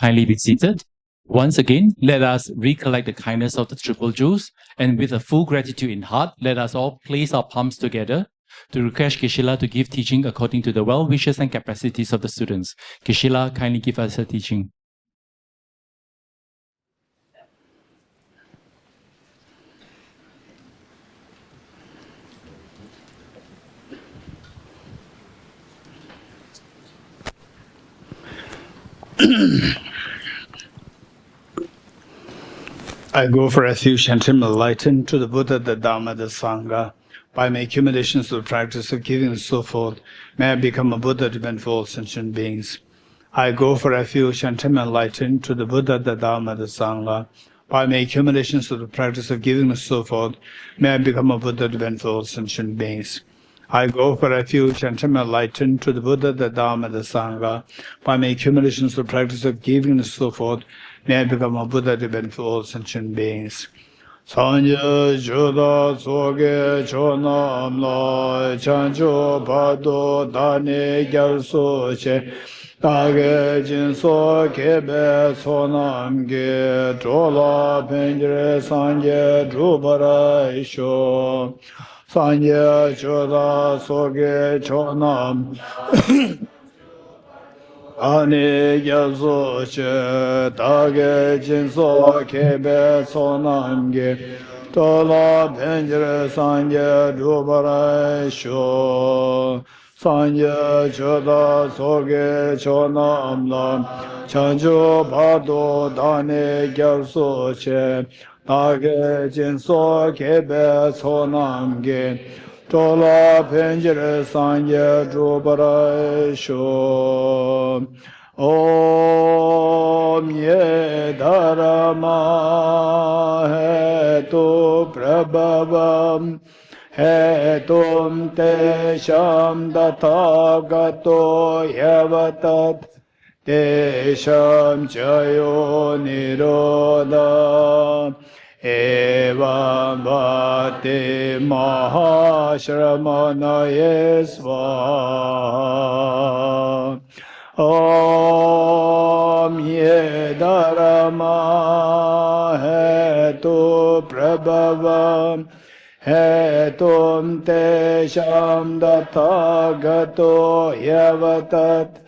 Kindly be seated. Once again, let us recollect the kindness of the triple jewels, and with a full gratitude in heart, let us all place our palms together to request Geshe to give teaching according to the well wishes and capacities of the students. Geshe, kindly give us a teaching. I go for refuge and am enlightened to the Buddha, the Dharma, the Sangha. By my accumulations of practice of giving and so forth, may I become a Buddha to benefit all sentient beings. I go for refuge and am enlightened to the Buddha, the Dharma, the Sangha. By my accumulations of the practice of giving and so forth, may I become a Buddha to benefit all sentient beings. I go for refuge and am enlightened to the Buddha, the Dharma, the Sangha. By my accumulations of practice of giving and so forth, may I become a Buddha to benefit all sentient beings. Sanje Juda Soge Chonam Lai Chancho Pado Dane Gyalso Che Dage Jinso Kebe Sonam Ge Chola Penjre Sanje Drupara Isho Sanje Juda Soge Chonam Ane Yazo Che Dage Jinso Kebe Sonamge Tola Penjre Sanje Drupara Sho Sanje Choda Soge Chonam Lam Chanjo Pado Dane Gyalso Che Dage Jinso Kebe Sonamge Tola Penjere Sanje Drupara Sho Om Ye Dharma Hetu Prabhavam Hetum Tesham Dathagato Yavatat Tesham Chayo Nirodha Evam Bhati Mahashramanaye Svaha Om Ye Dharma Hetu Prabhavam Hetum Tesham Dathagato Yavatat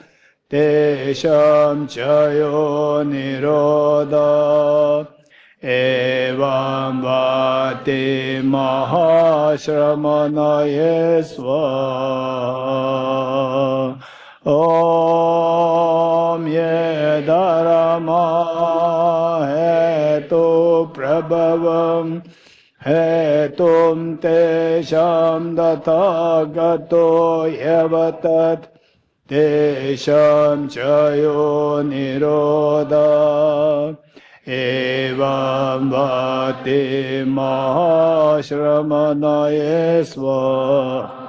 Tesham Chayo Nirodha Evam Bhati Mahashramanaye Svaha Om Ye Dharma Hetu Prabhavam Hetum Tesham Dathagato Yavatat Tesham Chayo Nirodha Evam Bhati Mahashramanaye Svaha.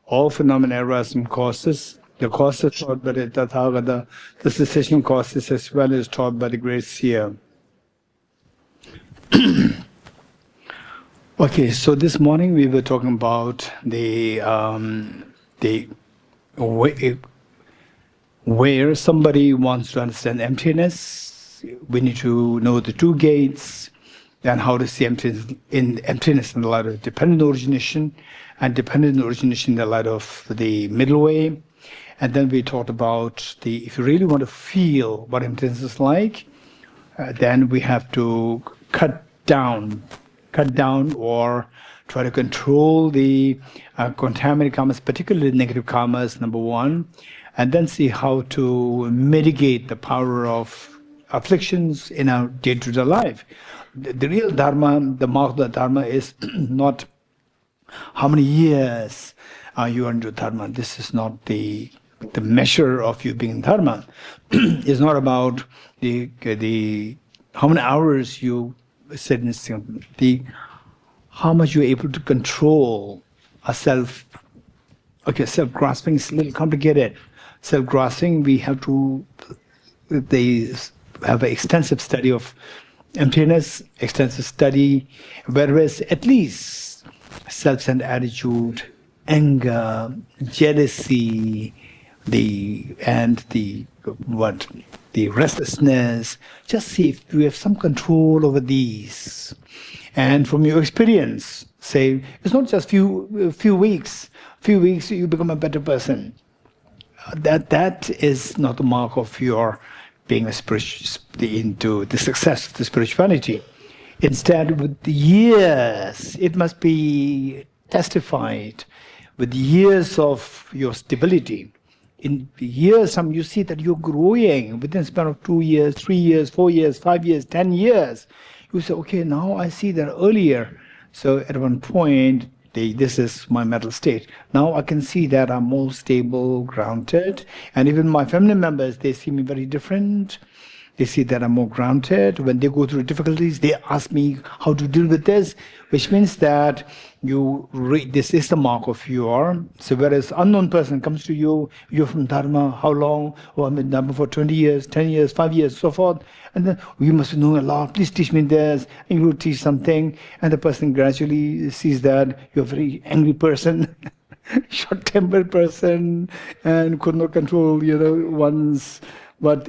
All phenomena arise from causes. The causes taught by the Tathagata, the cessation causes as well as taught by the great seer. Okay, so this morning we were talking about the way, where somebody wants to understand emptiness, we need to know the two gates, then how to see emptiness in the light of dependent origination, and dependent origination in the light of the middle way. And then we talked about if you really want to feel what emptiness is like, then we have to cut down or try to control the contaminated karmas, particularly negative karmas, number one, and then see how to mitigate the power of afflictions in our day-to-day life. The real dharma, the mark of the dharma is not how many years you are into dharma. This is not the measure of you being in dharma. It's not about the how many hours you sit in how much you're able to control a self. Okay, self-grasping is a little complicated. Self-grasping, we have to they have an extensive study of emptiness, extensive study, whereas at least self-centered attitude, anger, jealousy, the restlessness. Just see if you have some control over these. And from your experience, say it's not just few weeks you become a better person. That is not the mark of your being into the success of the spirituality. Instead, with the years, it must be testified with years of your stability. In years, you see that you're growing within a span of 2 years, 3 years, 4 years, 5 years, 10 years. You say, okay, now I see that earlier. So at one point, this is my mental state. Now I can see that I'm more stable, grounded, and even my family members, they see me very different. They see that I'm more grounded. When they go through difficulties, they ask me how to deal with this, which means that this is the mark of your. So whereas unknown person comes to you, you're from Dharma, how long? Oh, I'm in Dharma for 20 years, 10 years, 5 years, so forth. And then, you must know a lot, please teach me this, and you will teach something. And the person gradually sees that you're a very angry person, short-tempered person, and could not control, one's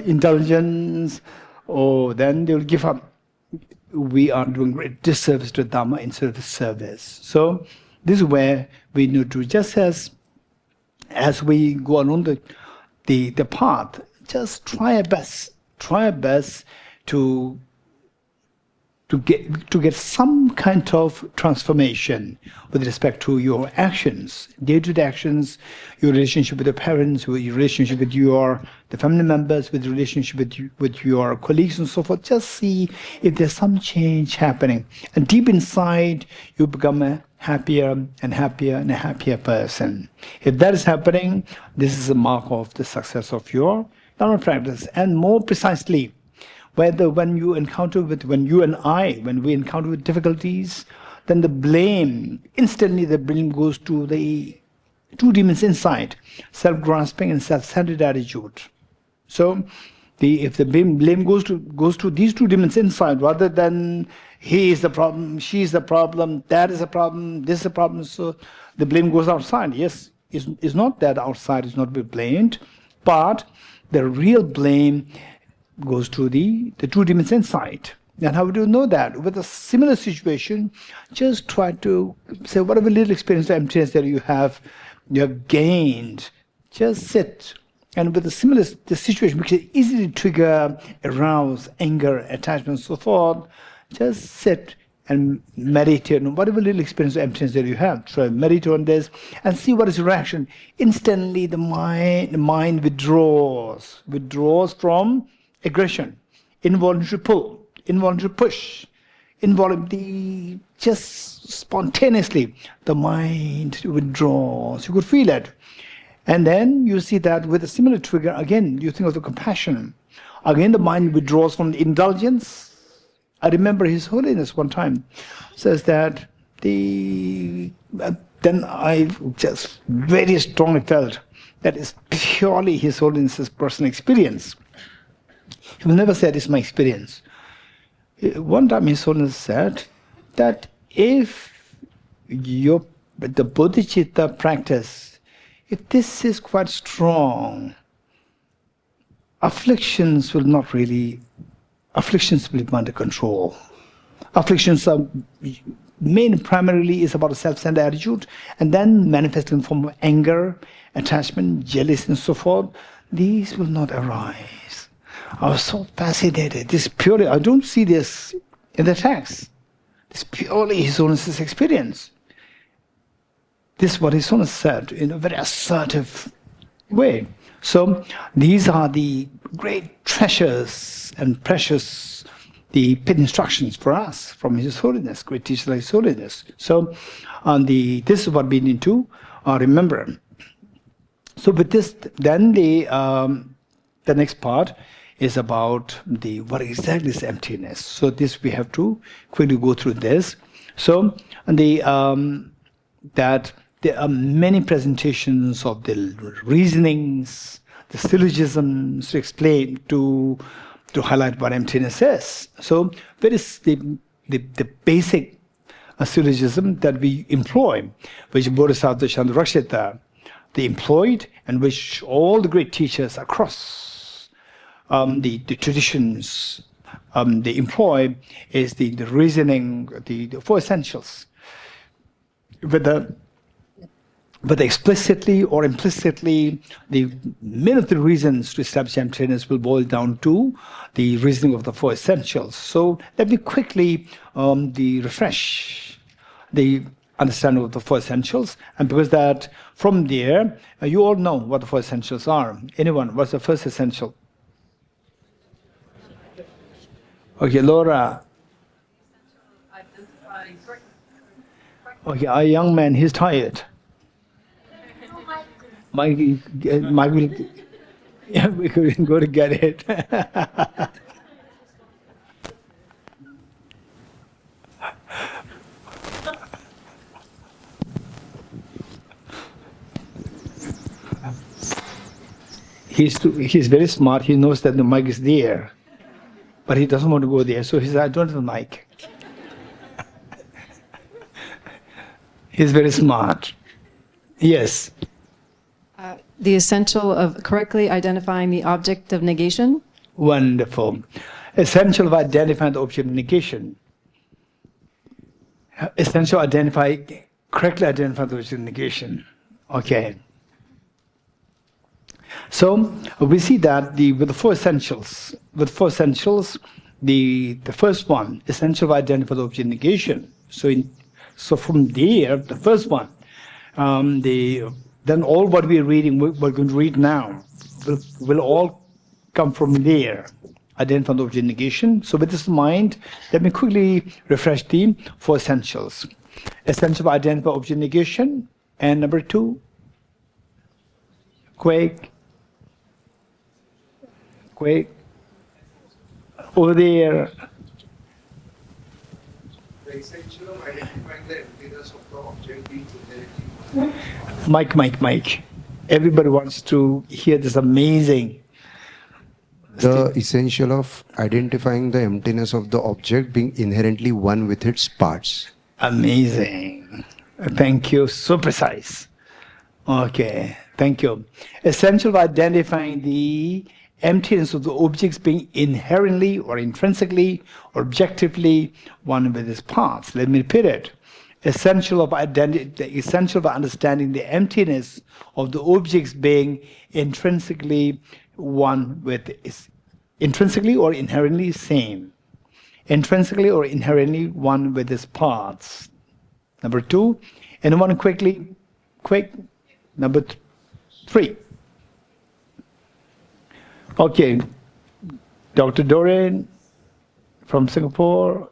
intelligence. Oh, then they will give up. We are doing great disservice to Dharma instead of service. So this is where we need to, just as we go along the path, just try our best to get some kind of transformation with respect to your actions, day-to-day actions, your relationship with the parents, with your relationship with the family members, with relationship with your colleagues and so forth. Just see if there's some change happening. And deep inside, you become a happier and happier and a happier person. If that is happening, this is a mark of the success of your Dharma practice. And more precisely, when you encounter with difficulties, then instantly the blame goes to the two demons inside, self-grasping and self-centered attitude. So if the blame goes to these two demons inside, rather than he is the problem, she is the problem, that is a problem, this is a problem, so the blame goes outside. Yes, it's not that outside is not to be blamed, but the real blame goes to the two demons inside. And how do you know that? With a similar situation, just try to say whatever little experience of emptiness that you have gained, just sit. And with the situation, which is easy to trigger, arouse, anger, attachment, and so forth, just sit and meditate on whatever little experience of emptiness that you have. Try to meditate on this and see what is your reaction. Instantly, the mind withdraws from aggression, involuntary pull, involuntary push, involuntary, just spontaneously, the mind withdraws. You could feel it. And then you see that with a similar trigger, again, you think of the compassion. Again, the mind withdraws from the indulgence. I remember His Holiness one time says that then I just very strongly felt that is purely His Holiness's personal experience. He will never say it's my experience. One time His Holiness said that if the bodhicitta practice, if this is quite strong, afflictions will be under control. Afflictions are primarily is about a self-centered attitude, and then manifesting in form of anger, attachment, jealousy, and so forth. These will not arise. I was so fascinated. This purely, I don't see this in the text. This purely His Holiness's experience. This is what His Holiness said in a very assertive way. So these are the great treasures and precious, the pit instructions for us from His Holiness, great teacher like His Holiness. So this is what we need to remember. So with this, then the next part is about what exactly is emptiness. So this we have to quickly go through this. So that there are many presentations of the reasonings, the syllogisms to explain, to highlight what emptiness is. So where is the basic syllogism that we employ, which Bodhisattva Shantarakshita they employed and which all the great teachers across the traditions they employ is the reasoning, the four essentials. Whether explicitly or implicitly, many of the reasons to establish emptiness will boil down to the reasoning of the four essentials. So let me quickly refresh the understanding of the four essentials, and because that from there you all know what the four essentials are. Anyone? What's the first essential? Okay, Laura. Okay, our young man, he's tired. Mike will. Yeah, we could go to get it. He's very smart. He knows that the mic is there, but he doesn't want to go there. So he says, "I don't have the mic." He's very smart. Yes. The essential of correctly identifying the object of negation. Wonderful. Essential of identifying the object of negation. Essential correctly identify the object of negation. Okay. So we see that with the four essentials, the first one, essential of identify the object of negation. So from there, the first one, then all what we are reading, we're going to read now, will all come from there, identify the object of negation. So with this in mind, let me quickly refresh the four essentials. Essential of identify object of negation, and number two, quake, over there. The essential of identifying the emptiness of the object being inherently one. Mike. Everybody wants to hear this amazing. The essential of identifying the emptiness of the object being inherently one with its parts. Amazing. Thank you. So precise. Okay. Thank you. Essential of identifying the emptiness of the objects being inherently or intrinsically or objectively one with its parts. Let me repeat it. Essential of understanding the emptiness of the objects being intrinsically one with its intrinsically or inherently same. Intrinsically or inherently one with its parts. Number two, anyone quick. Number three. Okay, Dr. Doreen from Singapore.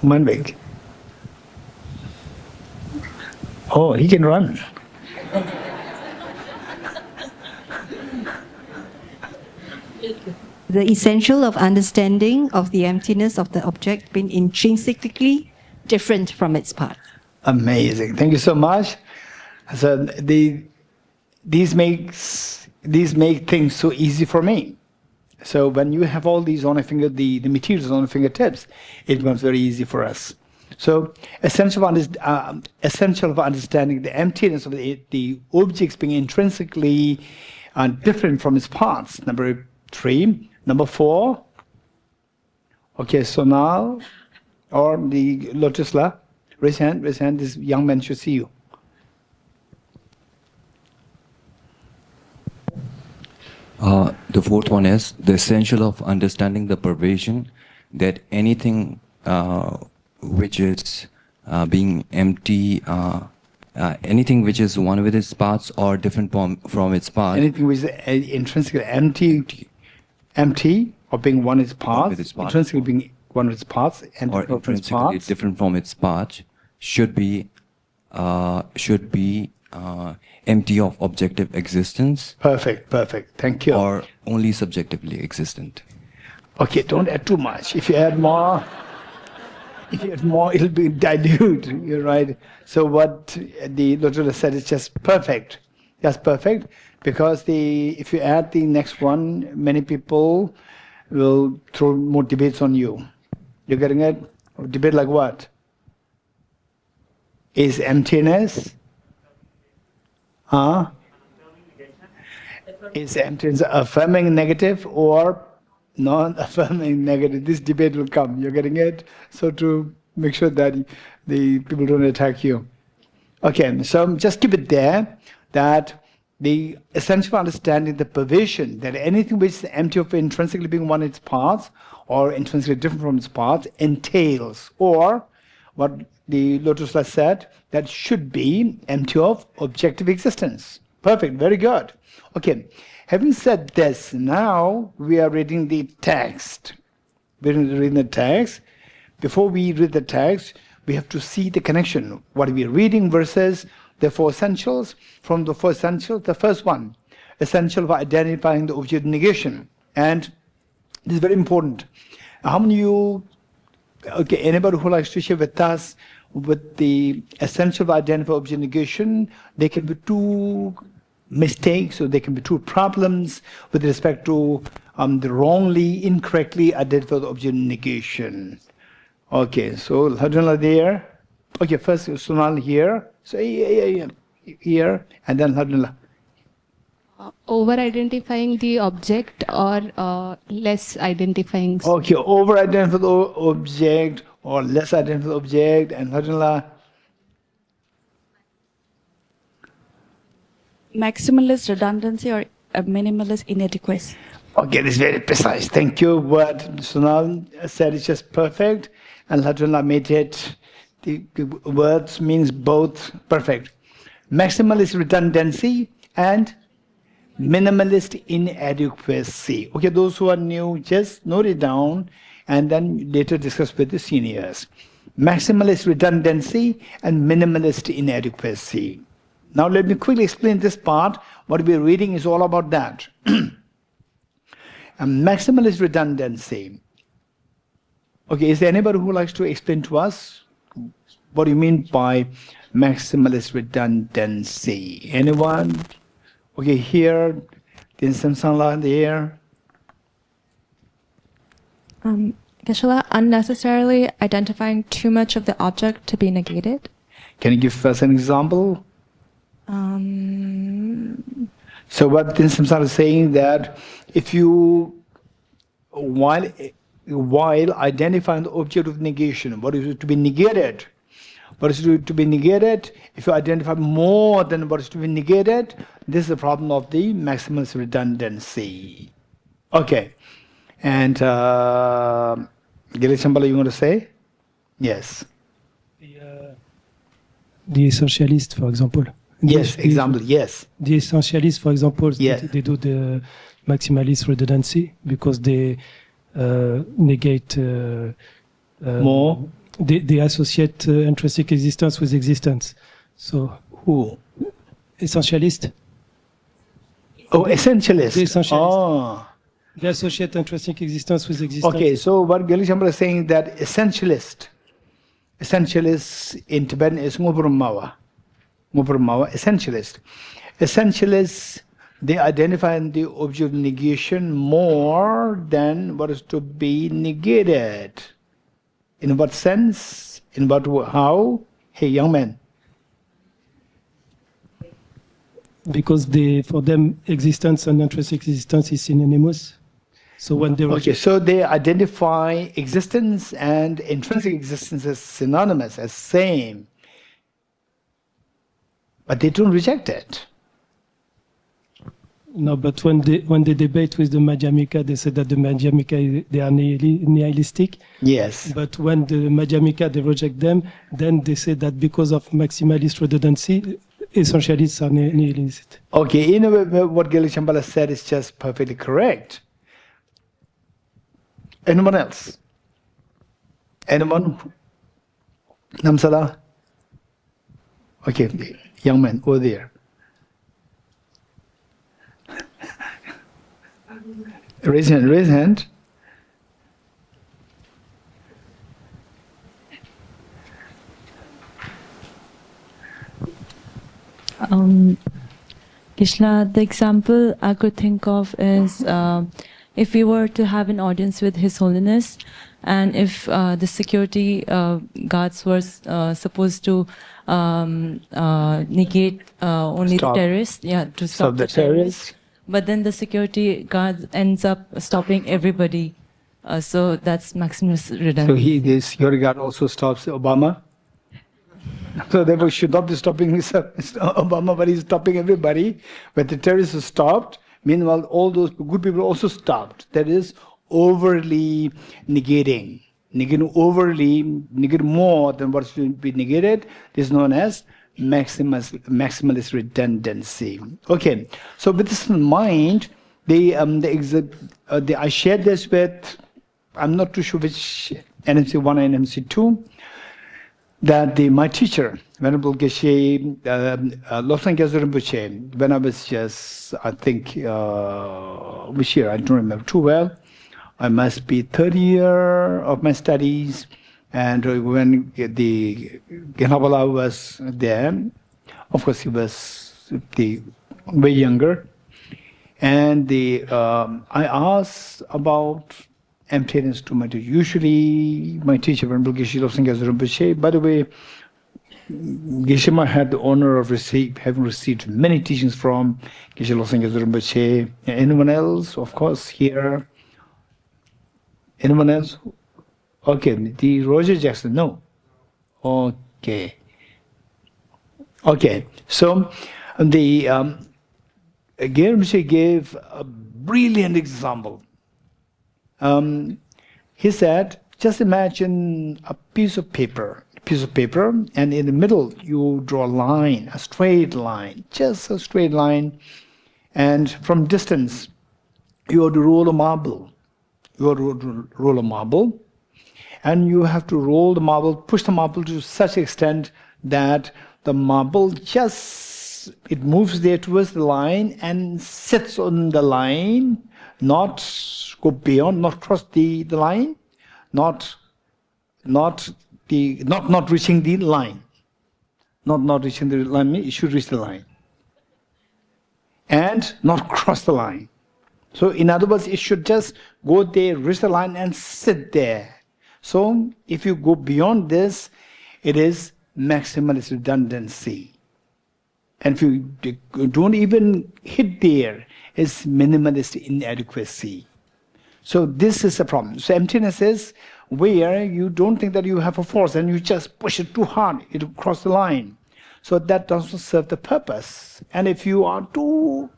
Manvik. Oh, he can run. The essential of understanding of the emptiness of the object being intrinsically different from its part. Amazing. Thank you so much. So these make things so easy for me. So when you have all these on a finger, the materials on the fingertips, it becomes very easy for us. So essential of understanding the emptiness of the objects being intrinsically different from its parts. Number three. Number four. Okay, so now, or the Lotusla. Raise hand, this young man should see you. The fourth one is the essential of understanding the pervasion that anything which is being empty, anything which is one with its parts or different from its parts. Anything which is intrinsically empty or being one with its parts, intrinsically being one with its parts, and or intrinsically different from its parts, should be empty of objective existence. Perfect. Thank you. Or only subjectively existent. Okay, don't add too much. If you add more, it'll be dilute. You're right. So what the Lotula said is just perfect. Just perfect, because if you add the next one, many people will throw more debates on you. You're getting it? Debate like what? Is emptiness? Is emptiness affirming negative or non-affirming negative? This debate will come. You're getting it? So to make sure that the people don't attack you. Okay, so just keep it there, that the essential understanding, the pervasion, that anything which is empty of intrinsically being one of its parts or intrinsically different from its parts entails, or what the Lotus Last said, that should be empty of objective existence. Perfect, very good. Okay, having said this, now we are reading the text. We're reading the text. Before we read the text, we have to see the connection. What we are reading versus the four essentials. From the four essentials, the first one, essential for identifying the object of negation. And this is very important. How many of you, okay, anybody who likes to share with us with the essential for identifying object of negation, there can be two mistakes, or there can be two problems with respect to the wrongly, incorrectly identified object of negation. Okay, so Hadranla there. Okay, first Sunal here. So here, and then Hadranla. Over-identifying the object or less identifying? Okay, over-identify the object or less identify the object, and Hadranla. Maximalist redundancy or minimalist inadequacy. Okay, this is very precise. Thank you. What Sunal said is just perfect, and Hadranla made it. The words means both perfect. Maximalist redundancy and minimalist inadequacy. Okay, those who are new, just note it down and then later discuss with the seniors. Maximalist redundancy and minimalist inadequacy. Now let me quickly explain this part. What we're reading is all about that. Maximalist redundancy. Okay, is there anybody who likes to explain to us what do you mean by maximalist redundancy? Anyone? Okay, here, then Samsala there. Geshe, unnecessarily identifying too much of the object to be negated. Can you give us an example? So what Tin Samsara is saying, that if you, while identifying the object of negation, what is to be negated? What is to be negated? If you identify more than what is to be negated, this is the problem of the maximalist redundancy. Okay. And Geshe Shambhala, you want to say? Yes. The essentialist, for example. Yes, example, yes. The essentialists, for example, yes. they do the maximalist redundancy because they negate more. They associate intrinsic existence with existence. So who? Essentialist. Oh, essentialist. The essentialist. Oh. They associate intrinsic existence with existence. Okay, so what Geshe Shambhala is saying, that essentialist in Tibetan is Ngobramawa. Essentialist. Essentialists, they identify the object of negation more than what is to be negated. In what sense? In what, how? Hey, young man. Because for them, existence and intrinsic existence is synonymous. So when they okay, so they identify existence and intrinsic existence as synonymous, as same. But they don't reject it. No, but when they debate with the Madhyamika, they say that the Madhyamika, they are nihilistic. Yes. But when the Madhyamika, they reject them, then they say that because of maximalist redundancy, essentialists are nihilist. Okay, in a way, what Geshe Shambhala said is just perfectly correct. Anyone else? Anyone? Namsala? Okay, young man, over there. Raise hand. Geshe, the example I could think of is if we were to have an audience with His Holiness And if the security guards were supposed to negate only the terrorists, to stop the terrorists, but then the security guard ends up stopping everybody. So that's maximalist redundancy. So the security guard also stops Obama? So therefore should not be stopping Obama, but he's stopping everybody. But the terrorists are stopped. Meanwhile, all those good people also stopped. That is overly negating. Negate more than what should be negated. This is known as maximalist redundancy. Okay, so with this in mind, I shared this with, I'm not too sure which NMC 1 and NMC 2, that my teacher, Venerable Geshe, Losang Rinpoche, when I was just, I think, which year, I don't remember too well. I must be third year of my studies, and when the Genabala was there, of course he was way younger, and I asked about emptiness to my teacher. Usually my teacher, Venerable Geshe Losang Rinpoche, by the way, Geshe had the honor of having received many teachings from Geshe Losang Rinpoche. Anyone else, of course, here? Anyone else? Okay, the Roger Jackson, no. Okay. Okay, so the Rinpoche gave a brilliant example. He said, just imagine a piece of paper, and in the middle you draw a line, a straight line, just a straight line, and from distance you have to roll a marble. And you have to roll the marble, push the marble to such extent that the marble it moves there towards the line and sits on the line, not go beyond, not cross the line, not reaching the line. Not reaching the line, it should reach the line. And not cross the line. So in other words, it should just go there, reach the line and sit there. So if you go beyond this, it is maximalist redundancy. And if you don't even hit there, it's minimalist inadequacy. So this is a problem. So emptiness is where you don't think that you have a force and you just push it too hard, it will cross the line. So that doesn't serve the purpose. And if you are too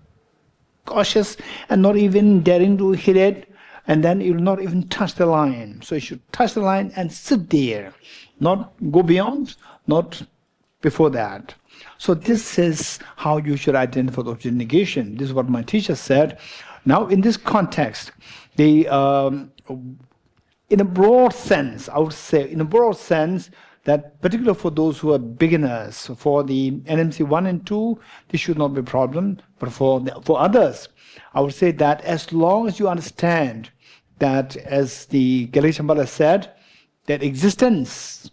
cautious and not even daring to hit it, and then it will not even touch the line. So you should touch the line and sit there, not go beyond, not before that. So this is how you should identify the object negation. This is what my teacher said. Now in this context, in a broad sense, I would say, in a broad sense, that particularly for those who are beginners, for the NMC 1 and 2, this should not be a problem. But for others, I would say that as long as you understand that, as the Geshe Shambhala said, that existence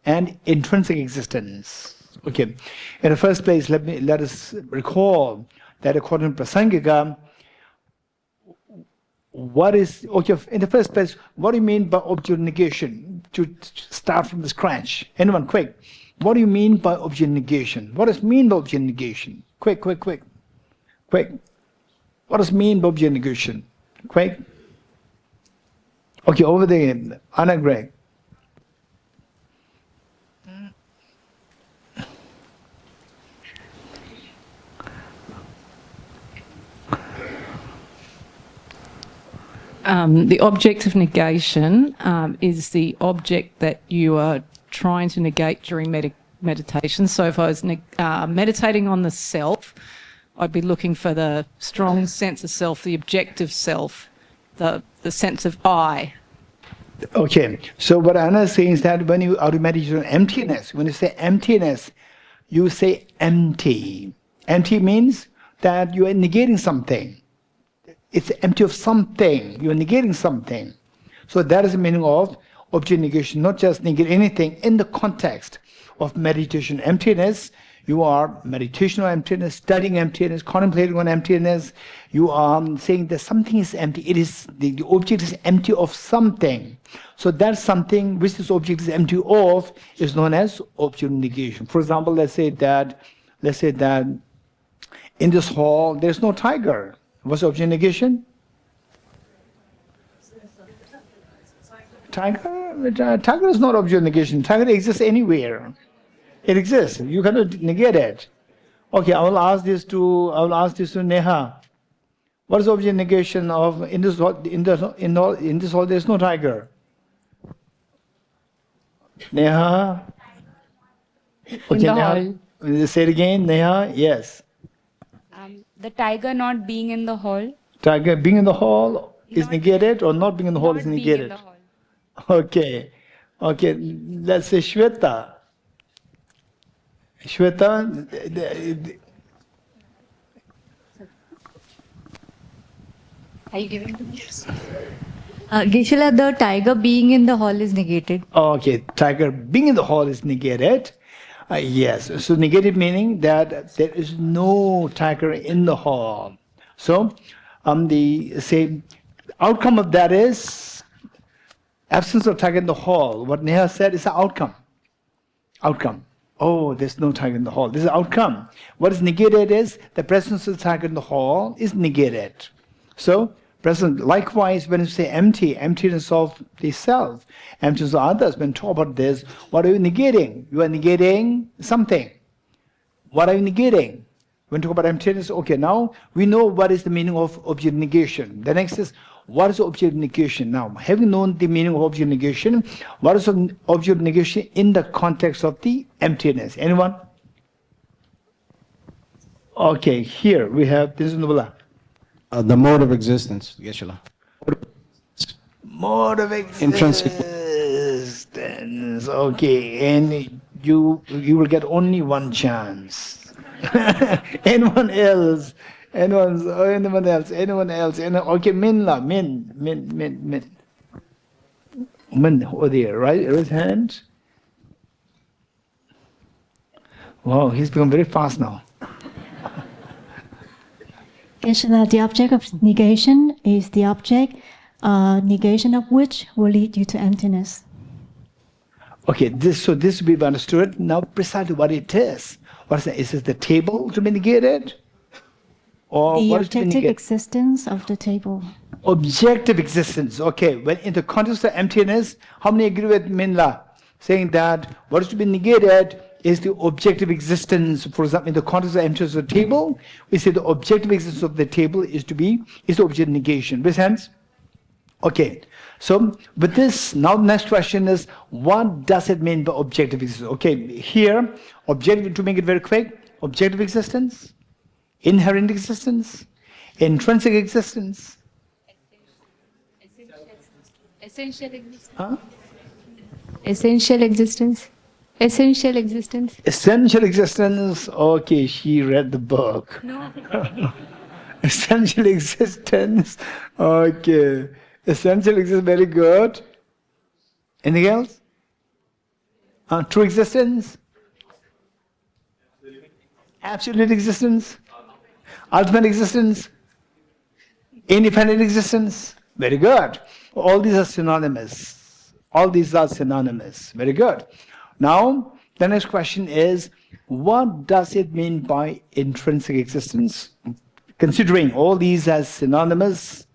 and intrinsic existence. Okay, in the first place, let us recall that according to Prasangika, what is, okay, in the first place, what do you mean by object negation? To start from the scratch. Anyone, quick. What do you mean by object negation? What does it mean by object negation? Quick. What does it mean by object negation? Quick. Okay, over there, Anna Greg. The object of negation is the object that you are trying to negate during meditation. So if I was meditating on the self, I'd be looking for the strong sense of self, the objective self, the sense of I. Okay, so what Anna is saying is that when you are meditating on emptiness, when you say emptiness, you say empty. Empty means that you are negating something. It's empty of something. You're negating something. So that is the meaning of object negation, not just negate anything in the context of meditation. Emptiness, You are meditation on emptiness, studying emptiness, contemplating on emptiness. You are saying that something is empty. It is the object is empty of something. So that something which this object is empty of is known as object negation. For example, let's say that in this hall there's no tiger. What's object negation? Tiger is not object negation. Tiger exists anywhere. It exists. You cannot negate it. Okay, I will ask this to Neha. What is object negation of in this hall? In this hall, there is no tiger. Neha. Okay, in the Neha. hall. Say it again, Neha. Yes. The tiger not being in the hall. Tiger being in the hall is negated, or not being in the hall is negated. Okay. Okay. Let's say Shweta. Shweta. Are you giving to me? Geshe-la, the tiger being in the hall is negated. Okay, tiger being in the hall is negated. Yes, so negated meaning that there is no tiger in the hall. So, the outcome of that is absence of tiger in the hall. What Neha said is the outcome. Outcome. Oh, there's no tiger in the hall. This is the outcome. What is negated is the presence of the tiger in the hall is negated. So, present. Likewise, when you say empty, emptiness of the self, emptiness of others, when you talk about this, what are you negating? You are negating something. What are you negating? When you talk about emptiness, okay, now we know what is the meaning of object negation. The next is, what is object negation? Now, having known the meaning of object negation, what is object negation in the context of the emptiness? Anyone? Okay, here we have, this is Nubala. The mode of existence, Geshe-la. Mode of existence. Okay, and you will get only one chance. Anyone else? Anyone else? Okay, Minla, Min. Over there, right? Raise hand. Wow, he's become very fast now. Geshe-la, the object of negation is the object, negation of which will lead you to emptiness. Okay, this we've understood. Now precisely what it is. What is it? Is it the table to be negated? Or the what is to be objective negated? existence of the table. Objective existence. Okay, well, in the context of emptiness, how many agree with Minla saying that what is to be negated is the objective existence? For example, in the context of emptiness of the table, we say the objective existence of the table is the object negation. Makes sense? Okay. So with this, now the next question is, what does it mean by objective existence? Okay, here, objective, to make it very quick, objective existence, inherent existence, intrinsic existence. Essential existence. Huh? Essential existence. Essential existence. Essential existence. Okay, she read the book. No. Essential existence. Okay. Essential existence, very good. Anything else? True existence? Absolute existence? Ultimate existence? Independent existence? Very good. All these are synonymous. All these are synonymous. Very good. Now, the next question is, what does it mean by intrinsic existence? Considering all these as synonymous,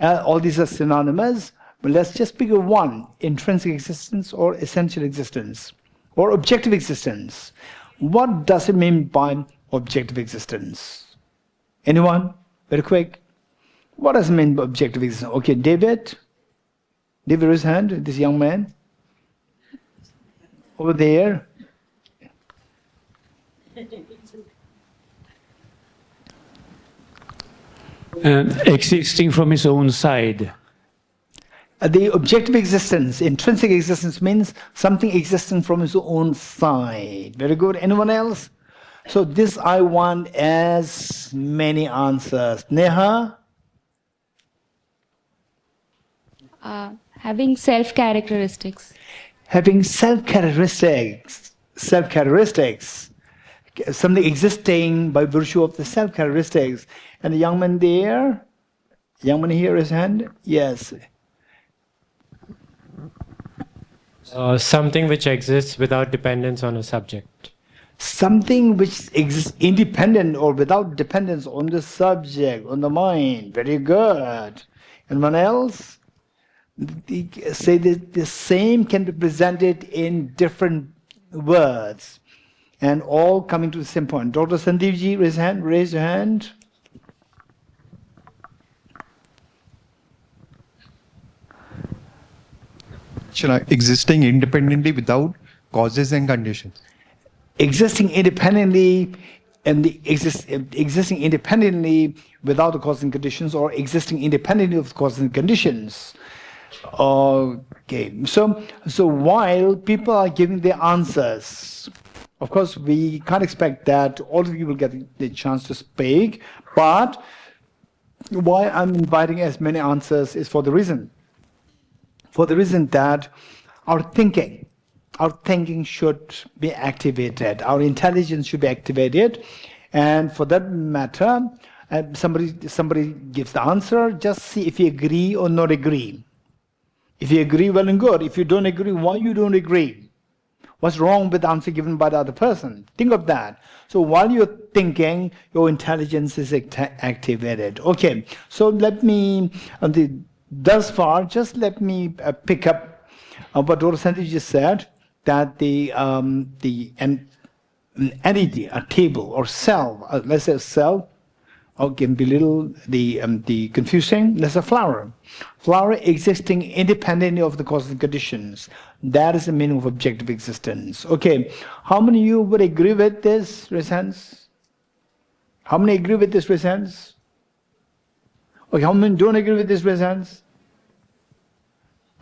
but let's just pick one, intrinsic existence or essential existence or objective existence. What does it mean by objective existence? Anyone? Very quick. What does it mean by objective existence? Okay, David. David, raise hand, this young man. Over there. Existing from his own side. The objective existence, intrinsic existence, means something existing from his own side. Very good. Anyone else? So this I want as many answers. Neha? Having self-characteristics. Having self-characteristics. something existing by virtue of the self characteristics. And the young man there, young man here, his hand, yes. Something which exists without dependence on a subject. Something which exists independent or without dependence on the subject, on the mind. Very good. Anyone else? Say that the same can be presented in different words and all coming to the same point. Dr. Sandeepji, raise your hand. Existing independently without causes and conditions. Existing independently and existing independently without the causes and conditions, or existing independently of the causes and conditions. Okay, so while people are giving their answers, of course we can't expect that all of you will get the chance to speak, but why I'm inviting as many answers is for the reason that our thinking should be activated, our intelligence should be activated, and for that matter, somebody gives the answer, just see if you agree or not agree. If you agree, well and good. If you don't agree, why you don't agree? What's wrong with the answer given by the other person? Think of that. So while you're thinking, your intelligence is activated. Okay, so let me, thus far, just let me pick up what Dr. Sandeep just said, that an entity, a table or cell, let's say a cell, okay, be little the confusing. Let's say flower existing independently of the causes and conditions. That is the meaning of objective existence. Okay, how many of you would agree with this? Raise hands. How many agree with this? Raise hands. Okay, how many don't agree with this? Raise hands.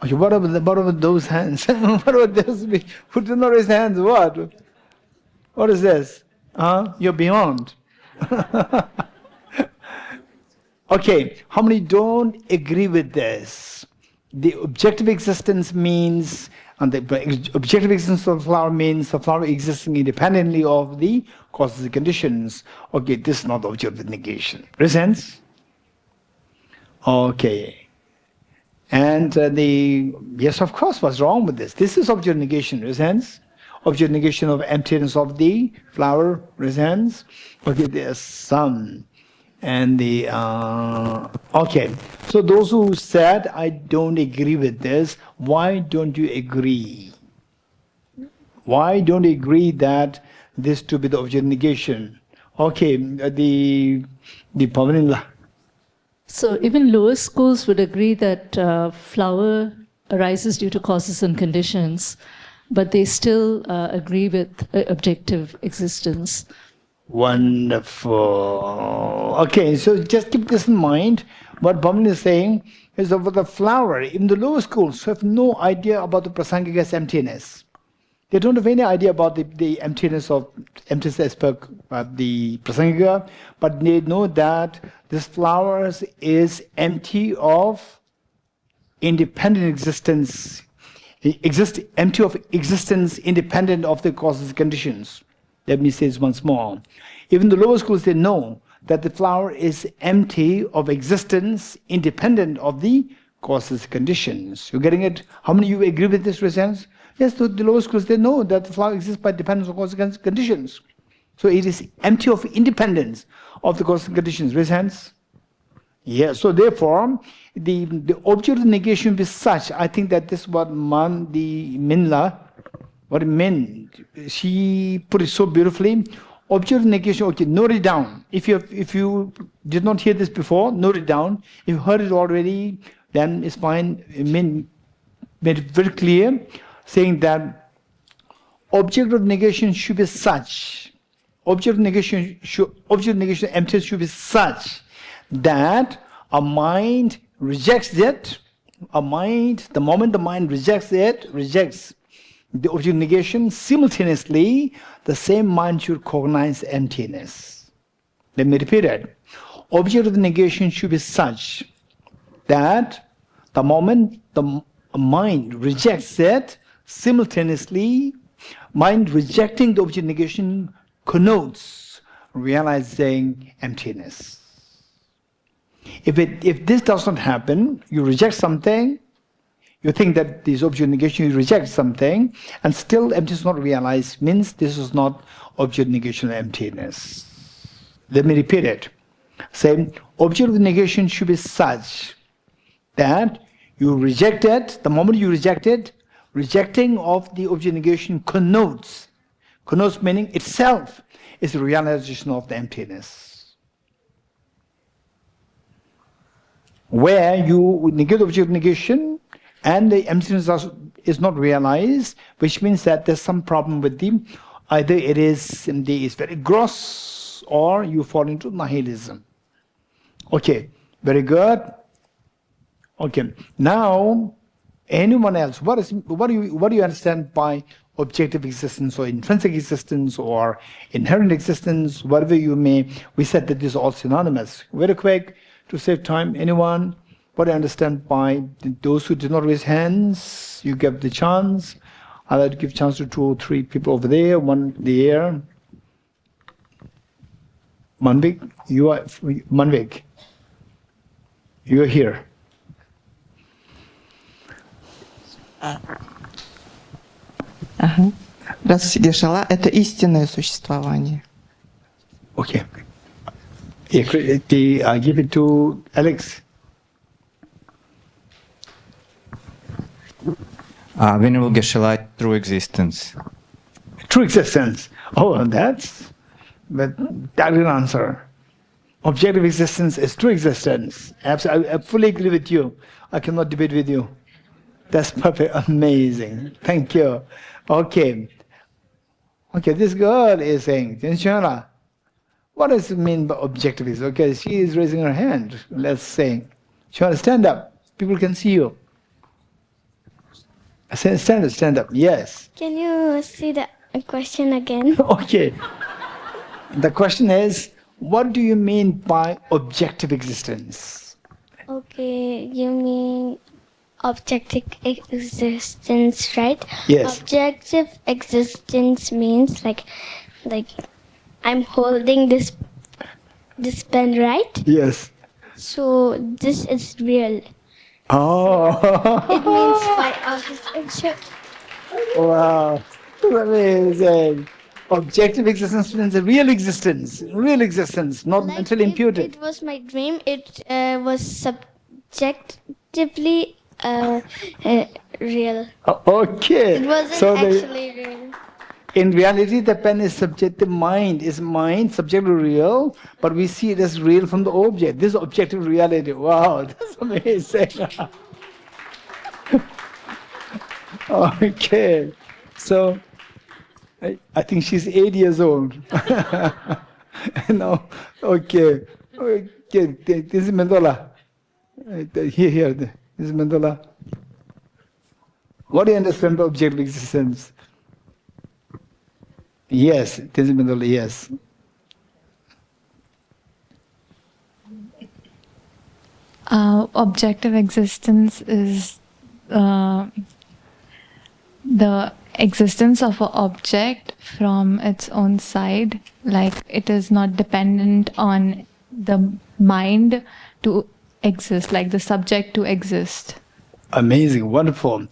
Okay, what about those hands? What about those who do not raise hands? What is this? You're beyond. Okay, how many don't agree with this? The objective existence means, and the objective existence of the flower means the flower existing independently of the causes and conditions. Okay, this is not the objective negation. Raise hands. Okay. And yes, of course, what's wrong with this? This is object negation. Raise hands. Object negation of emptiness of the flower. Raise hands. Okay, there's some. And okay, so those who said, I don't agree with this, why don't you agree? Why don't you agree that this to be the object negation? Okay, the Pavanila. So even lower schools would agree that flower arises due to causes and conditions, but they still agree with objective existence. Wonderful. Okay, so just keep this in mind. What Bhaman is saying is about the flower. In the lower schools, have no idea about the prasangika's emptiness. They don't have any idea about the emptiness as per the prasangika, but they know that this flower is empty of independent existence, empty of existence independent of the causes and conditions. Let me say this once more. Even the lower schools, they know that the flower is empty of existence, independent of the causes and conditions. You're getting it? How many of you agree with this, Resens? Yes, the lower schools, they know that the flower exists by dependence on causes and conditions. So it is empty of independence of the causes and conditions. Resens? Yes, so therefore, the object of negation will be such. I think that this is what Minla, what it meant, she put it so beautifully. Object of negation, okay, note it down. If you did not hear this before, note it down. If you heard it already, then it's fine. It made it very clear, saying that object of negation should be such. Object of negation emptiness should be such that a mind rejects it. The moment the mind rejects it, rejects the object of negation, simultaneously the same mind should cognize emptiness. Let me repeat it. Object of negation should be such that the moment the mind rejects it, simultaneously mind rejecting the object of negation connotes realizing emptiness. If this does not happen, you reject something, you think that this object negation, you reject something, and still emptiness not realized, means this is not object negation emptiness. Let me repeat it. Say, object of negation should be such that you reject it, the moment you reject it, rejecting of the object negation connotes meaning itself is the realization of the emptiness. Where you negate object negation and the emptiness is not realized, which means that there's some problem with the, either it is very gross or you fall into nihilism. Okay, very good. Okay, now anyone else, what do you understand by objective existence or intrinsic existence or inherent existence, whatever you may? We said that these are all synonymous. Very quick, to save time, anyone? What do you understand by those who did not raise hands? You give the chance. I'd like to give chance to 2 or 3 people over there, one there. Manvik, you are Manvik. You are here. Здравствуйте, Гешала. Это истинное существование. Okay. I give it to Alex. Venerable Geshe, true existence. True existence. Oh, that's the target answer. Objective existence is true existence. Absolutely, I fully agree with you. I cannot debate with you. That's perfect. Amazing. Thank you. Okay. Okay, this girl is saying, Chenmo, what does it mean by objectivism? Okay, she is raising her hand. Let's say, Chenmo, stand up. People can see you. Stand up. Yes. Can you see the question again? Okay. The question is, what do you mean by objective existence? Okay, you mean objective existence, right? Yes. Objective existence means like I'm holding this pen, right? Yes. So this is real. Oh. It means my objective. Wow. Amazing. Objective existence means a real existence, not Like mentally imputed. It was my dream. It was subjectively real. Okay. It wasn't actually real. In reality, the pen is subjective. Mind is subjective real, but we see it as real from the object. This is objective reality. Wow, that's amazing. Okay, so I think she's 8 years old. No, okay. This is Mendola. Here. This is Mendola. What do you understand by objective existence? Yes, this is Mendola, yes. Objective existence is the existence of an object from its own side, like it is not dependent on the mind to exist, like the subject to exist. Amazing, wonderful.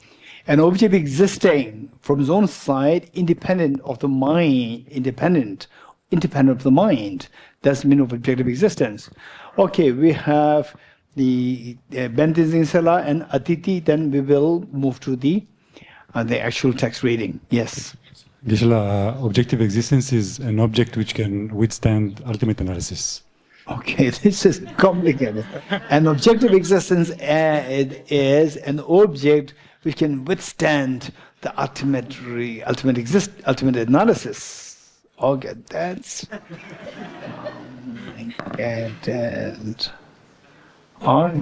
An object existing from its own side, independent of the mind, independent of the mind. That's the meaning of objective existence. Okay, we have the Bentizing Sela and Atiti, then we will move to the actual text reading. Yes. Geshe, objective existence is an object which can withstand ultimate analysis. Okay, this is complicated. An objective existence is an object which can withstand the ultimate analysis. Okay, that's okay,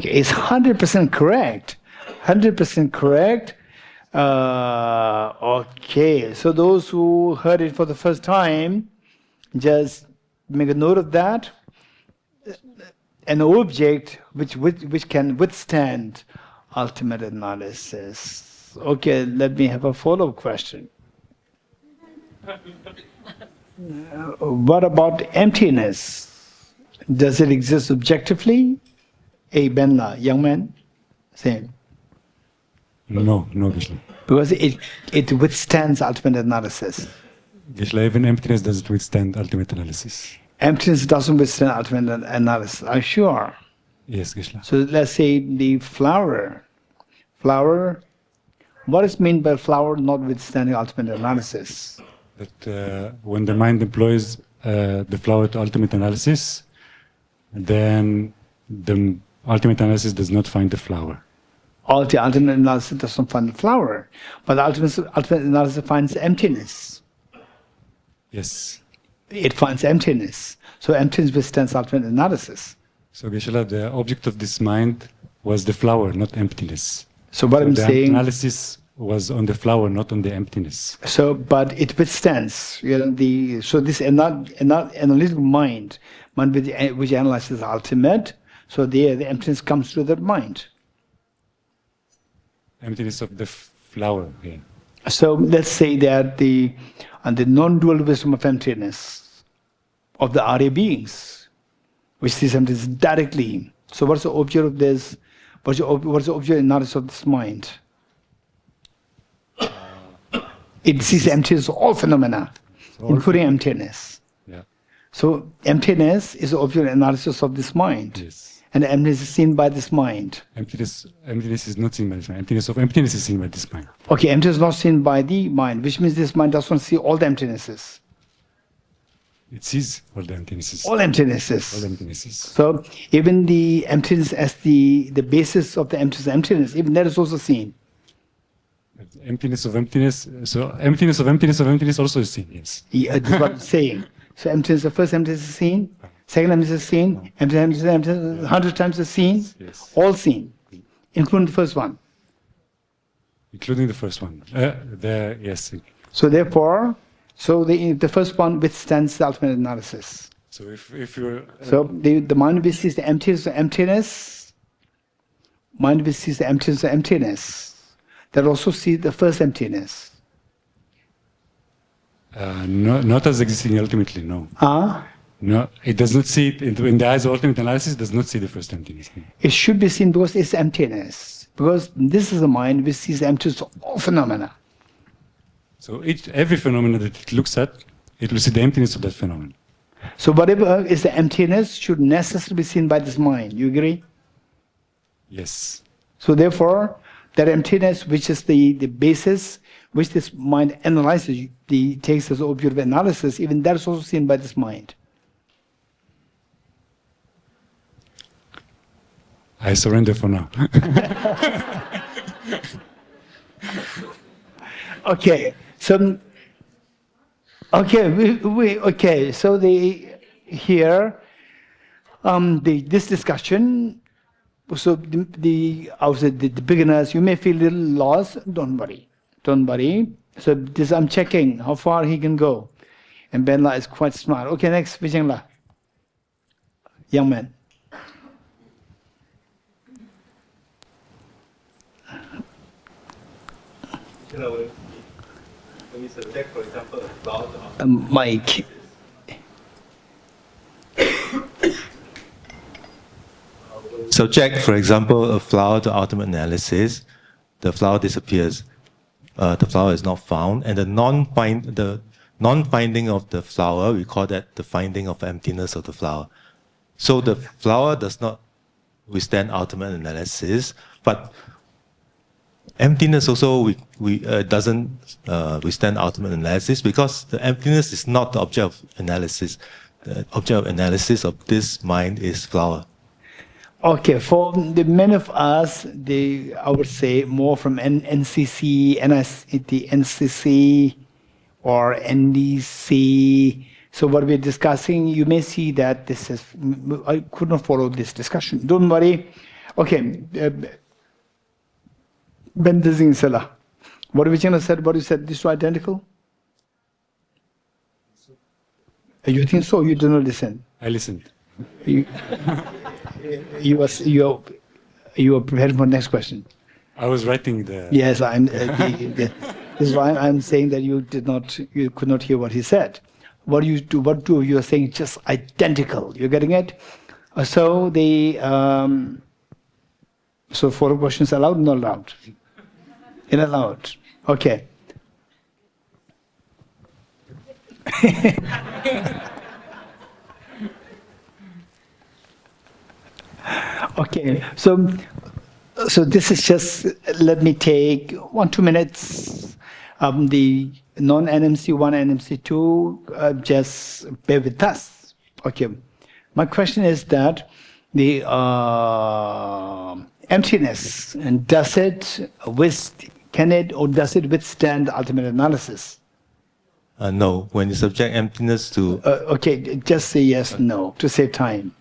it's 100% correct. 100% correct. Okay, so those who heard it for the first time, just make a note of that. An object which can withstand ultimate analysis. Okay, let me have a follow-up question. What about emptiness? Does it exist objectively? A Benla, young man? Same. No, Geshe. Because it withstands ultimate analysis. Geshe, even emptiness doesn't withstand ultimate analysis. Emptiness doesn't withstand ultimate analysis. Are you sure? Yes, Geshe. So let's say the flower. What is meant by flower not withstanding ultimate analysis? That when the mind employs the flower to ultimate analysis, then the ultimate analysis does not find the flower. The ultimate analysis doesn't find the flower, but the ultimate analysis finds emptiness. Yes. It finds emptiness. So emptiness withstands ultimate analysis. So Geshe, the object of this mind was the flower, not emptiness. So what I'm saying, analysis was on the flower, not on the emptiness. So, but it withstands. So this analytical mind which analyzes the ultimate. So the emptiness comes to that mind. Emptiness of the flower. Yeah. So let's say that the non-dual wisdom of emptiness of the Arya beings, which sees emptiness directly. So what's the object of this? What's the object analysis of this mind? It sees emptiness of all phenomena, including emptiness. Yeah. So emptiness is the object analysis of this mind. Yes. And emptiness is seen by this mind. Emptiness is not seen by this mind. Emptiness of emptiness is seen by this mind. Okay, emptiness is not seen by the mind, which means this mind does not see all the emptinesses. It sees all the emptinesses. All emptinesses. All emptinesses. So even the emptiness as the basis of the emptiness, even that is also seen. Emptiness of emptiness. So emptiness of emptiness of emptiness also is seen. Yes. Yeah, that's what I'm saying. So emptiness, the first emptiness is seen. Second emptiness is seen. Emptiness, 100 times is seen. Yes. All seen, including the first one. Including the first one. Yes. So therefore, the first one withstands the ultimate analysis. So if you're so the mind which sees the emptiness, mind which sees the emptiness, that also sees the first emptiness. Not as existing ultimately, no. No, it does not see it in the eyes of ultimate analysis. It does not see the first emptiness. It should be seen because it's emptiness. Because this is a mind which sees the emptiness of all phenomena. So every phenomenon that it looks at, it will see the emptiness of that phenomenon. So whatever is the emptiness should necessarily be seen by this mind. You agree? Yes. So therefore, that emptiness, which is the basis which this mind analyzes, takes as object of analysis, even that is also seen by this mind. I surrender for now. Okay. So okay. So this discussion. So the beginners, you may feel a little lost. Don't worry. So I'm checking how far he can go, and Benla is quite smart. Okay, next Vijayla, young man. When you select, for example, a cloud Mike. Subject, for example, a flower to ultimate analysis, the flower disappears. The flower is not found, and the non-finding of the flower, we call that the finding of emptiness of the flower. So the flower does not withstand ultimate analysis, but emptiness also doesn't withstand ultimate analysis because the emptiness is not the object of analysis. The object of analysis of this mind is flower. Okay, for the many of us, I would say more from NCC, NCC or NDC. So what we're discussing, you may see that this is, I could not follow this discussion. Don't worry. Okay, Bendazing Sela. What Vijayana said, what you said, these two identical? You think so? You do not listen? I listened. You were prepared for the next question. I was writing the. Yes, this is why I'm saying that you could not hear what he said. what two of you are saying just identical. You're getting it? So the so 4 questions allowed, not allowed? Allowed. Okay. Okay, so this is just, let me take 1-2 minutes. The non-NMC 1, NMC 2, just bear with us. Okay, my question is that the emptiness, and does it withstand ultimate analysis? No, when you subject emptiness to... okay, just say yes, no, to save time.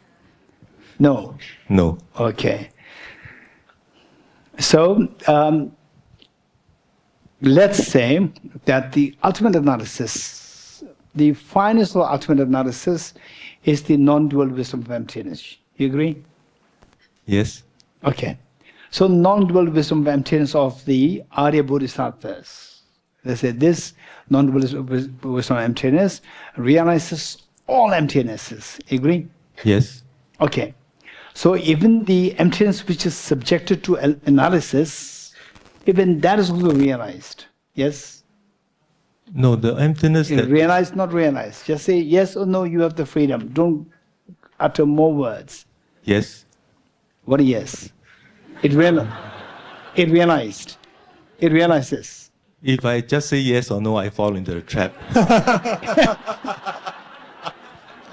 No. No. Okay. So, let's say that the ultimate analysis, the finest or ultimate analysis, is the non-dual wisdom of emptiness. You agree? Yes. Okay. So, non-dual wisdom of emptiness of the Arya Bodhisattvas. Let's say this non-dual wisdom of emptiness realizes all emptinesses. Agree? Yes. Okay. So even the emptiness which is subjected to analysis, even that is also realized. Yes? No, the emptiness that... Realized, not realized. Just say yes or no, you have the freedom. Don't utter more words. Yes. What a yes? It realized. It realizes. If I just say yes or no, I fall into the trap.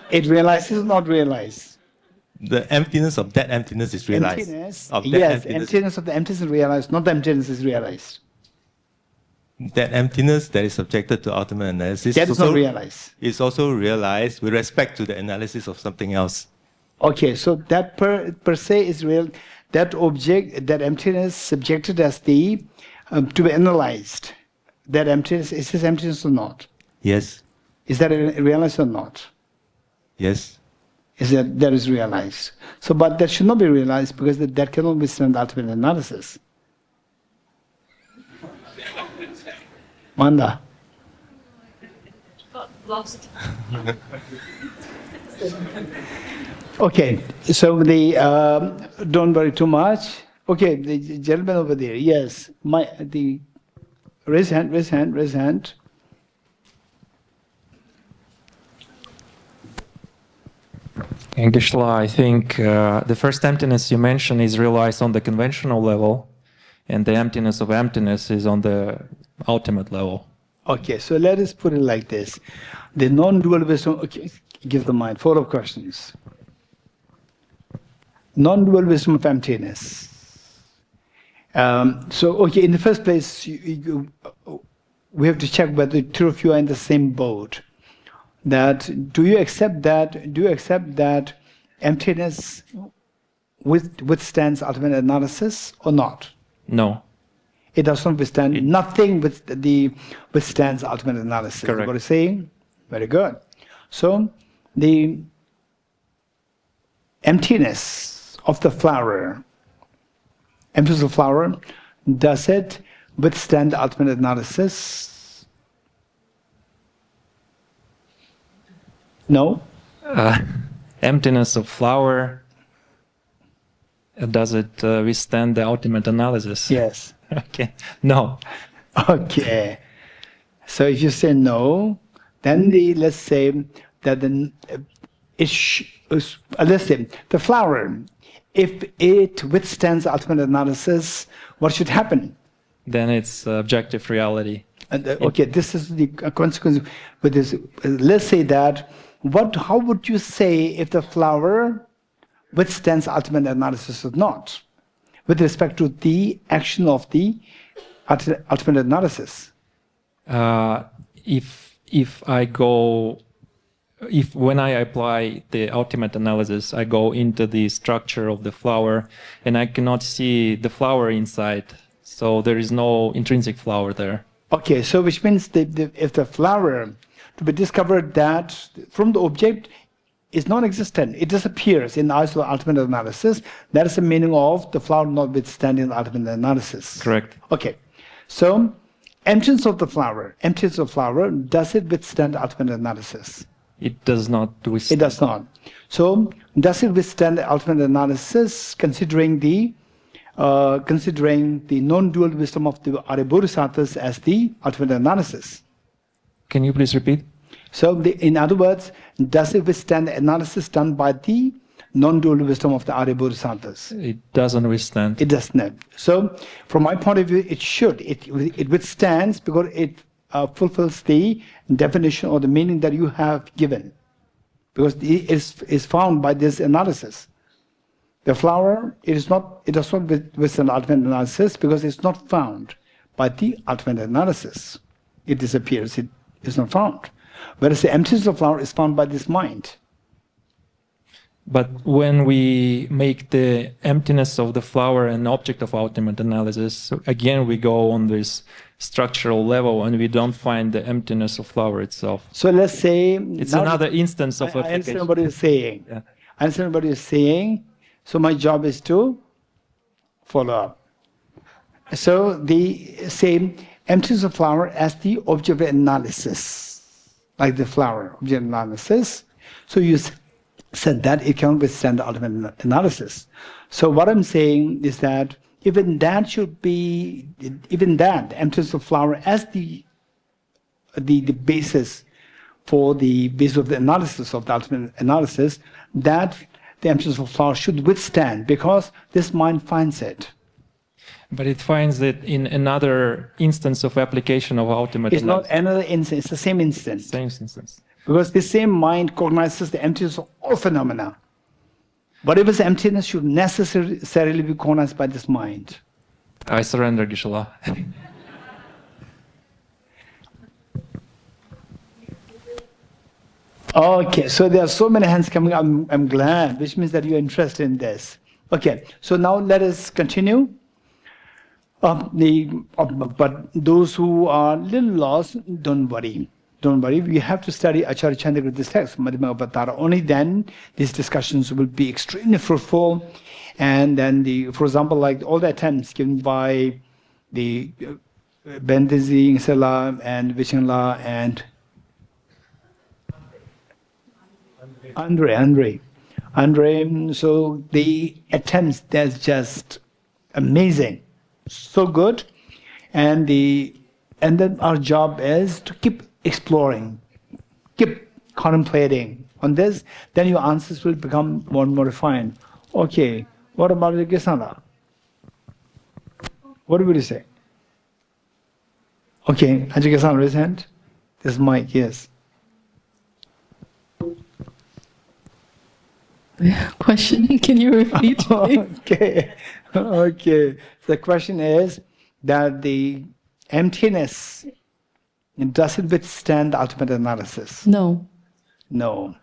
It realizes, not realized. The emptiness of that emptiness is realized. Emptiness of the emptiness is realized, not the emptiness is realized. That emptiness that is subjected to ultimate analysis that is not realized. Is also realized with respect to the analysis of something else. Okay, so that per se is real. That object, that emptiness subjected as the to be analyzed. That emptiness, is this emptiness or not? Yes. Is that realized or not? Yes. Is that is realized. So, but that should not be realized because that cannot withstand ultimate analysis. Manda. Lost. Okay, so the don't worry too much. Okay, the gentleman over there. Yes, raise hand. And Geshe, I think the first emptiness you mentioned is realized on the conventional level, and the emptiness of emptiness is on the ultimate level. Okay, so let us put it like this. The non-dual wisdom, okay, give the mind, 4 questions. Non-dual wisdom of emptiness. So, okay, in the first place, we have to check whether the 2 of you are in the same boat. That do you accept that emptiness withstands ultimate analysis or not? No. It does not withstand. Nothing withstands ultimate analysis. Correct. What are you saying? Very good. So the emptiness of the flower, does it withstand ultimate analysis? No. Emptiness of flower, does it withstand the ultimate analysis? Yes. Okay. No. Okay. So if you say no, then let's say that let's say the flower, if it withstands ultimate analysis, what should happen? Then it's objective reality. Okay, this is the consequence with this. Let's say that. How would you say if the flower withstands ultimate analysis or not, with respect to the action of the ultimate analysis? When I apply the ultimate analysis, I go into the structure of the flower, and I cannot see the flower inside, so there is no intrinsic flower there. Okay, so which means if the flower to be discovered that from the object is non-existent, it disappears in the eyes of ultimate analysis. That is the meaning of the flower notwithstanding the ultimate analysis. Correct. Okay, so emptiness of the flower, does it withstand ultimate analysis? It does not withstand. It does not. So, does it withstand the ultimate analysis, considering the non-dual wisdom of the Arya Bodhisattvas as the ultimate analysis? Can you please repeat? So, in other words, does it withstand the analysis done by the non-dual wisdom of the Arya Bodhisattvas? It doesn't withstand. It does not. So, from my point of view, it should. It withstands because it fulfills the definition or the meaning that you have given. Because it is found by this analysis. The flower, it does not withstand ultimate analysis because it's not found by the ultimate analysis. It disappears. It is not found. Whereas the emptiness of the flower is found by this mind. But when we make the emptiness of the flower an object of ultimate analysis, again we go on this structural level and we don't find the emptiness of flower itself. So let's say it's another instance of application. I understand what you're saying. Yeah. I understand what you're saying. So my job is to follow up. So the same emptiness of flower as the object of analysis, like the flower object analysis. So you said that it can withstand the ultimate analysis. So what I'm saying is that even that should be, the emptiness of flower as the basis for the basis of the analysis of the ultimate analysis, that the emptiness of flower should withstand because this mind finds it. But it finds it in another instance of application of ultimate analysis. analysis. It's not another instance, it's the same instance. Same instance. Because the same mind cognizes the emptiness of all phenomena. Whatever's emptiness should necessarily be cognized by this mind. I surrender, Geshe. Okay, so there are so many hands coming. I'm glad, which means that you're interested in this. Okay, so now let us continue. But those who are a little lost, don't worry. Don't worry, we have to study Acharya Shantarakshita's text, Madhyama Avatara. Only then these discussions will be extremely fruitful. And then, for example, like all the attempts given by the Bendizi, Sela, and Vichinla, and Andre. So the attempts, that's just amazing. So good. And then our job is to keep exploring, keep contemplating on this, then your answers will become more and more refined. Okay, what about the Geshe? What will you say? Okay, Ajay Geshe, raise hand. This mic, yes. Question, can you repeat? Okay. The question is that the emptiness, does it withstand the ultimate analysis? No. No.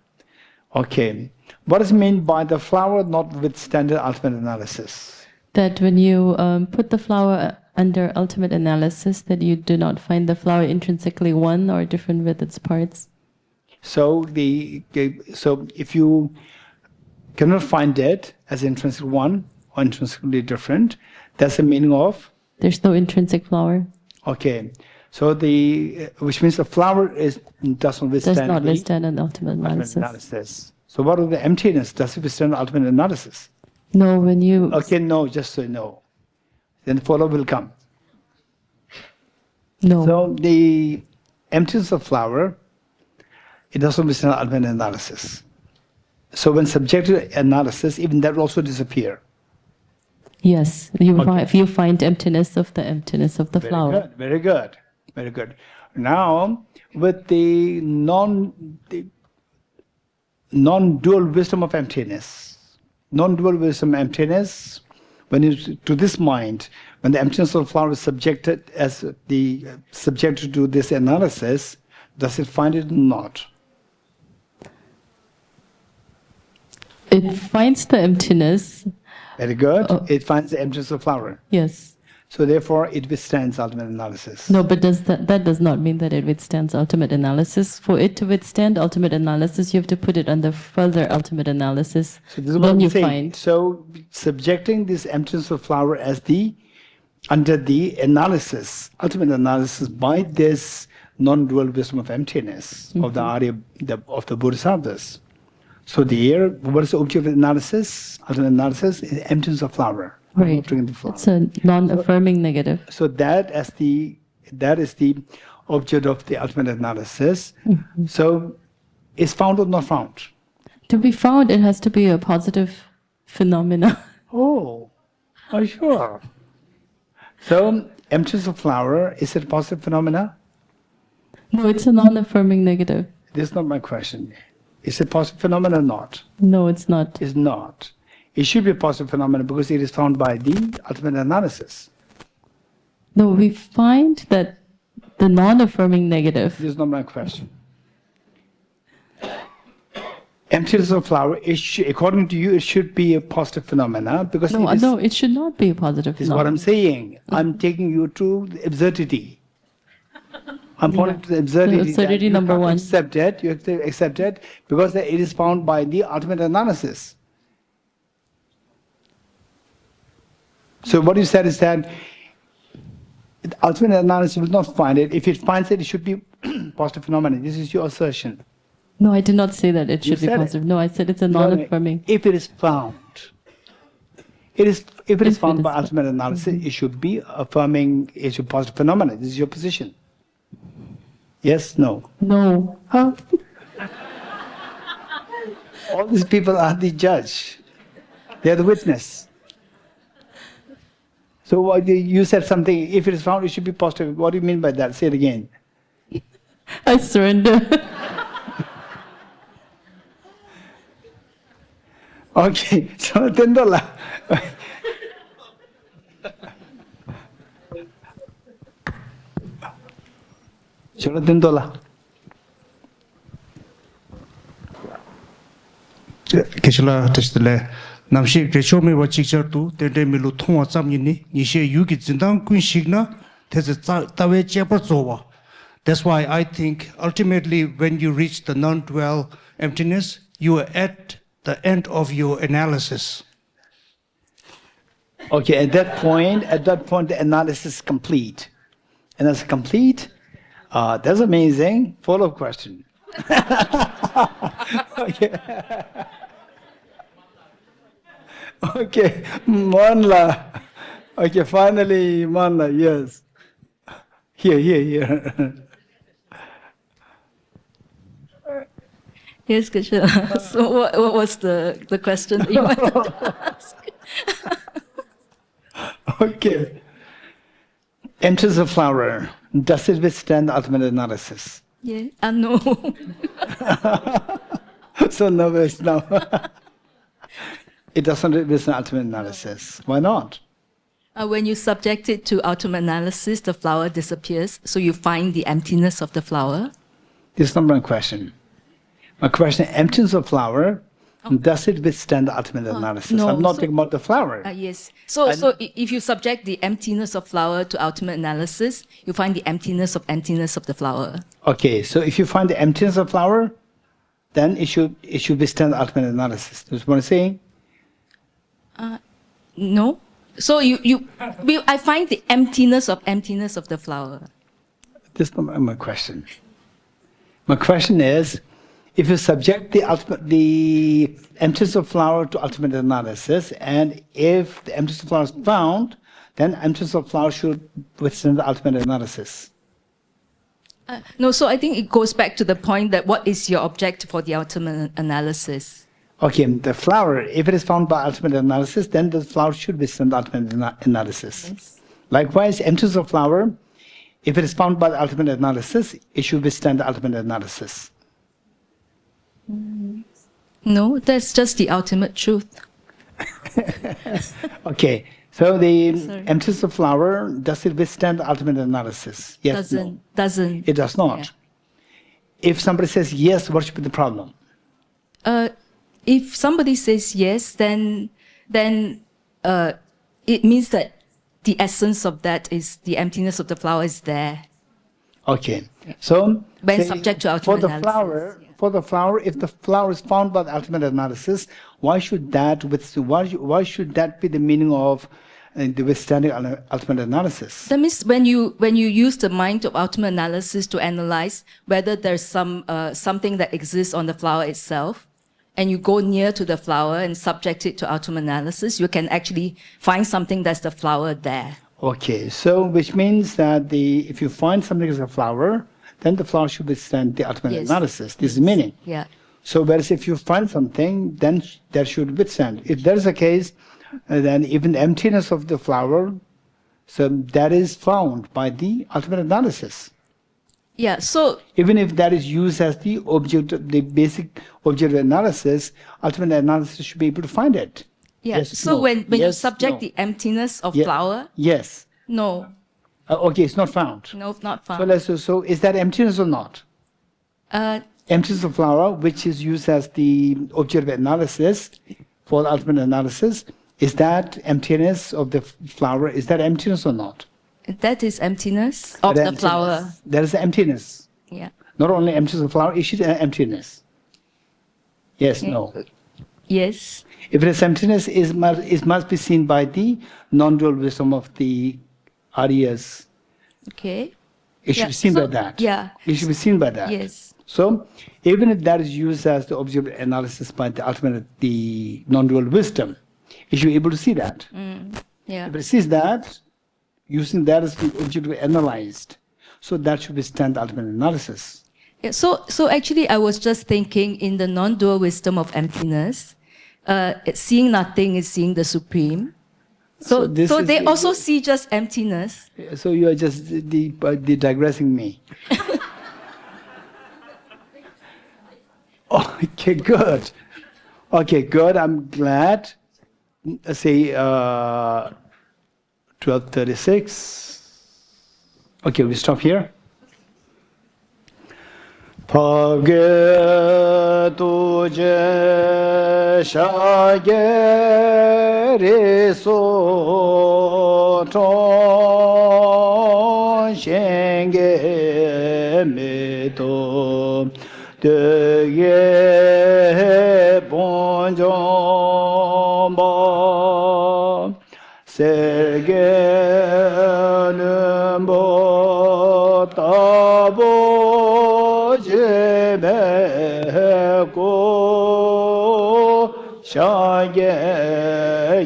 Okay. What does it mean by the flower not withstanding ultimate analysis? That when you put the flower under ultimate analysis, that you do not find the flower intrinsically one or different with its parts. So if you cannot find it as intrinsic one or intrinsically different, that's the meaning of? There's no intrinsic flower. Okay. So which means the flower does not withstand an ultimate analysis. So what are the emptiness? Does it withstand ultimate analysis? No, when you... Okay, no, just say no. Then follow will come. No. So the emptiness of flower, it doesn't withstand ultimate analysis. So when subjective analysis, even that will also disappear. Yes, you find emptiness of the flower. Very good. Now, with the non-dual wisdom of emptiness, when you to this mind, when the emptiness of the flower is subjected to this analysis, does it find it or not? It finds the emptiness. Very good. It finds the emptiness of the flower. Yes. So therefore, it withstands ultimate analysis. No, but that does not mean that it withstands ultimate analysis. For it to withstand ultimate analysis, you have to put it under further ultimate analysis. So this is what I'm saying. So subjecting this emptiness of flower as the under the analysis, ultimate analysis by this non-dual wisdom of emptiness of the Arya, of the Bodhisattvas. So there, what is the object of analysis? Ultimate analysis is emptiness of flower. Right. It's a non-affirming negative. So that is the object of the ultimate analysis. So is found or not found? To be found, it has to be a positive phenomena. Oh, sure. So emptiness of flower, is it a positive phenomena? No, it's a non-affirming negative. This is not my question. Is it a positive phenomenon or not? No, it's not. It's not. It should be a positive phenomenon because it is found by the ultimate analysis. No, we find that the non-affirming negative. This is not my question. Emptiness of flower, according to you, it should be a positive phenomena because it should not be a positive. This is what I'm saying. I'm taking you to the absurdity. I'm pointing to the absurdity. The absurdity number one. You have to accept it because it is found by the ultimate analysis. So what you said is that the ultimate analysis will not find it. If it finds it, it should be positive phenomenon. This is your assertion. No, I did not say that it should be positive. No, I said it's a non-affirming. If it is found, if it is found by ultimate analysis, it should be affirming, it should be positive phenomenon. This is your position. Yes, no? No. Huh? All these people are the judge. They are the witness. So what, you said something, if it is found, it should be positive. What do you mean by that? Say it again. I surrender. Okay, so $10. Solo $10. Keshla Testele, Namshi Grecho me what picture to, Tende Milu Tonga Samini, Nishe Yuki Zindang Queen Shigna, Tawe Chepazowa. That's why I think ultimately when you reach the non-dual emptiness, you are at the end of your analysis. Okay, at that point, the analysis is complete. And that's complete. That's amazing. Follow-up question. Okay. Okay, Manla. Okay, finally, Manla, yes. Here. Yes, Geshe. So what was the question that you wanted to ask? Okay. Enters a flower. Does it withstand the ultimate analysis? Yeah. No. So nervous now. It doesn't withstand ultimate analysis. Why not? When you subject it to ultimate analysis, the flower disappears. So you find the emptiness of the flower. This is not my question. My question, emptiness of flower, does it withstand the ultimate analysis? No, I'm not talking about the flower. Yes. So if you subject the emptiness of flower to ultimate analysis, you find the emptiness of the flower. Okay, so if you find the emptiness of flower, then it should withstand the ultimate analysis. That's what I'm saying? No. So I find the emptiness of the flower. This is not my question. My question is, if you subject the emptiness of flower to ultimate analysis, and if the emptiness of flower is found, then emptiness of flower should withstand the ultimate analysis. No, so I think it goes back to the point that what is your object for the ultimate analysis? Okay, the flower, if it is found by ultimate analysis, then the flower should withstand the ultimate analysis. Yes. Likewise, emptiness of flower, if it is found by the ultimate analysis, it should withstand the ultimate analysis. No, that's just the ultimate truth. Okay, so the emptiness of flower, does it withstand the ultimate analysis? Yes. Doesn't. It does not. Yeah. If somebody says yes, what should be the problem? If somebody says yes, then it means that the essence of that is the emptiness of the flower is there. Okay, so when subject to ultimate analysis. For the flower, if the flower is found by the ultimate analysis, why should that be the meaning of and withstanding ultimate analysis. That means when you use the mind of ultimate analysis to analyze whether there's something that exists on the flower itself, and you go near to the flower and subject it to ultimate analysis, you can actually find something that's the flower there. Okay, so which means that if you find something as a flower, then the flower should withstand the ultimate analysis. This is meaning. Yeah. So whereas if you find something, then that should withstand. If there is a case, then even the emptiness of the flower, so that is found by the ultimate analysis. Yeah, so even if that is used as the object, the basic object of analysis, ultimate analysis should be able to find it. yeah. Yes, So no. when you Yes, subject no. the emptiness of Yeah. flower, Yes. no, Okay, it's not found. no, it's not found. So so is that emptiness or not? Emptiness of flower, which is used as the object of analysis for the ultimate analysis, is that emptiness of the flower? Is that emptiness or not? That is emptiness of the flower. There is emptiness. Yeah. Not only emptiness of flower, it is emptiness. Yes, Okay. no. Yes. If it is emptiness, it must be seen by the non-dual wisdom of the Aryas. Okay. It should Yeah, be seen so- by that. yeah. It should be seen by that. Yes. So, even if that is used as the object of analysis by the non-dual wisdom, it should be able to see that. Yeah. If it sees that, using that as the object to be analyzed, so that should withstand the ultimate analysis. Yeah, so actually, I was just thinking in the non-dual wisdom of emptiness, seeing nothing is seeing the supreme. So this is they the- also see just emptiness. So you are just digressing me. Okay, good. Okay, good. I'm glad. Say 12:36. Okay, we stop here. Phage tuje shage re so chon shenge me to de ye bon jom ba serge nembo tabo jebe ko shage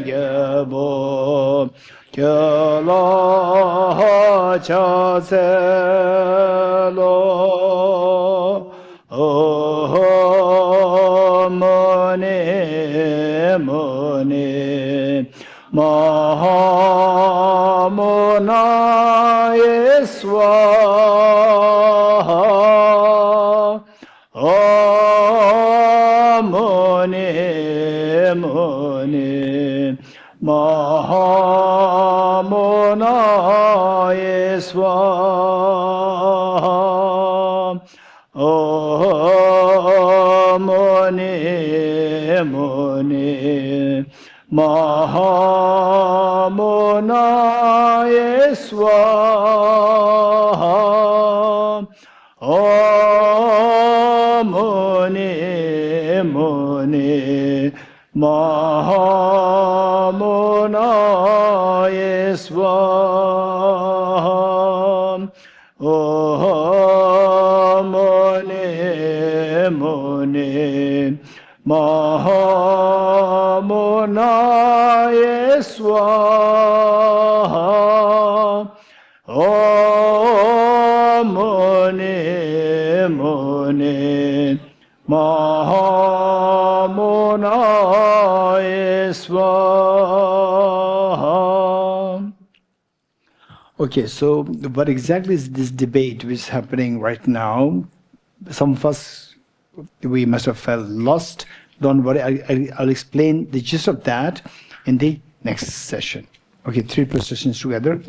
yebo kyala cha se lo oh mone mone mahamona swaha mone mone mahamona swaha mone mone mahamona swaha mone mone mahamona swaha mone mone mahamona swaha mone mone mahamona swaha. Okay, so what exactly is this debate which is happening right now? Some of us, we must have felt lost. Don't worry, I'll explain the gist of that in the next session. Okay, 3 sessions together.